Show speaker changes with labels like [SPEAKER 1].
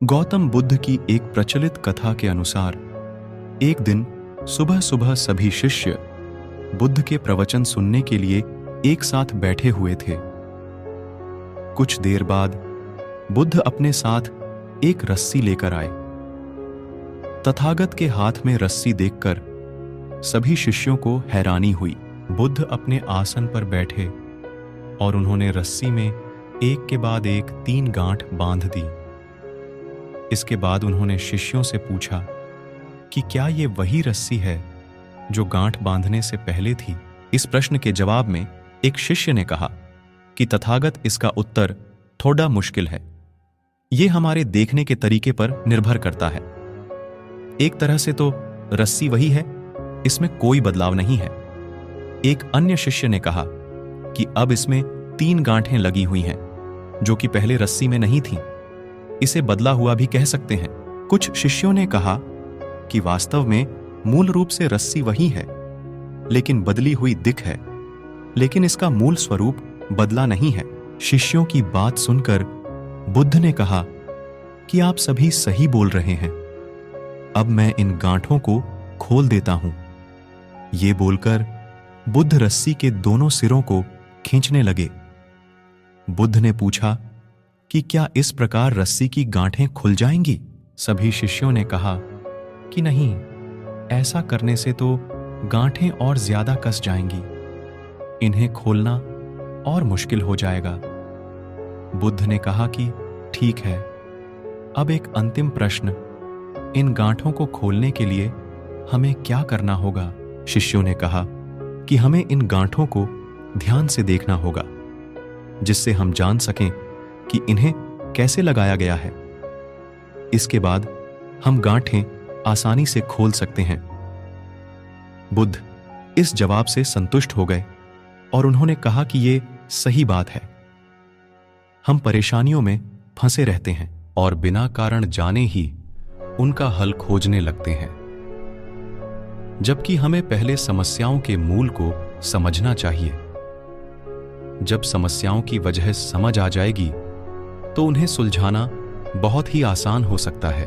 [SPEAKER 1] गौतम बुद्ध की एक प्रचलित कथा के अनुसार एक दिन सुबह सुबह सभी शिष्य बुद्ध के प्रवचन सुनने के लिए एक साथ बैठे हुए थे। कुछ देर बाद बुद्ध अपने साथ एक रस्सी लेकर आए। तथागत के हाथ में रस्सी देखकर सभी शिष्यों को हैरानी हुई। बुद्ध अपने आसन पर बैठे और उन्होंने रस्सी में एक के बाद एक 3 गांठ बांध दी। इसके बाद उन्होंने शिष्यों से पूछा कि क्या ये वही रस्सी है जो गांठ बांधने से पहले थी। इस प्रश्न के जवाब में एक शिष्य ने कहा कि तथागत, इसका उत्तर थोड़ा मुश्किल है। ये हमारे देखने के तरीके पर निर्भर करता है। एक तरह से तो रस्सी वही है, इसमें कोई बदलाव नहीं है। एक अन्य शिष्य ने कहा कि अब इसमें 3 गांठें लगी हुई हैं जो कि पहले रस्सी में नहीं थीं। इसे बदला हुआ भी कह सकते हैं। कुछ शिष्यों ने कहा कि वास्तव में मूल रूप से रस्सी वही है, लेकिन बदली हुई दिख है, लेकिन इसका मूल स्वरूप बदला नहीं है। शिष्यों की बात सुनकर बुद्ध ने कहा कि आप सभी सही बोल रहे हैं, अब मैं इन गांठों को खोल देता हूं। ये बोलकर बुद्ध रस्सी के दोनों सिरों को खींचने लगे। बुद्ध ने पूछा कि क्या इस प्रकार रस्सी की गांठें खुल जाएंगी? सभी शिष्यों ने कहा कि नहीं, ऐसा करने से तो गांठें और ज्यादा कस जाएंगी, इन्हें खोलना और मुश्किल हो जाएगा। बुद्ध ने कहा कि ठीक है, अब एक अंतिम प्रश्न, इन गांठों को खोलने के लिए हमें क्या करना होगा? शिष्यों ने कहा कि हमें इन गांठों को ध्यान से देखना होगा, जिससे हम जान सकें कि इन्हें कैसे लगाया गया है। इसके बाद हम गांठें आसानी से खोल सकते हैं। बुद्ध इस जवाब से संतुष्ट हो गए और उन्होंने कहा कि ये सही बात है। हम परेशानियों में फंसे रहते हैं और बिना कारण जाने ही उनका हल खोजने लगते हैं, जबकि हमें पहले समस्याओं के मूल को समझना चाहिए। जब समस्याओं की वजह समझ आ जाएगी तो उन्हें सुलझाना बहुत ही आसान हो सकता है।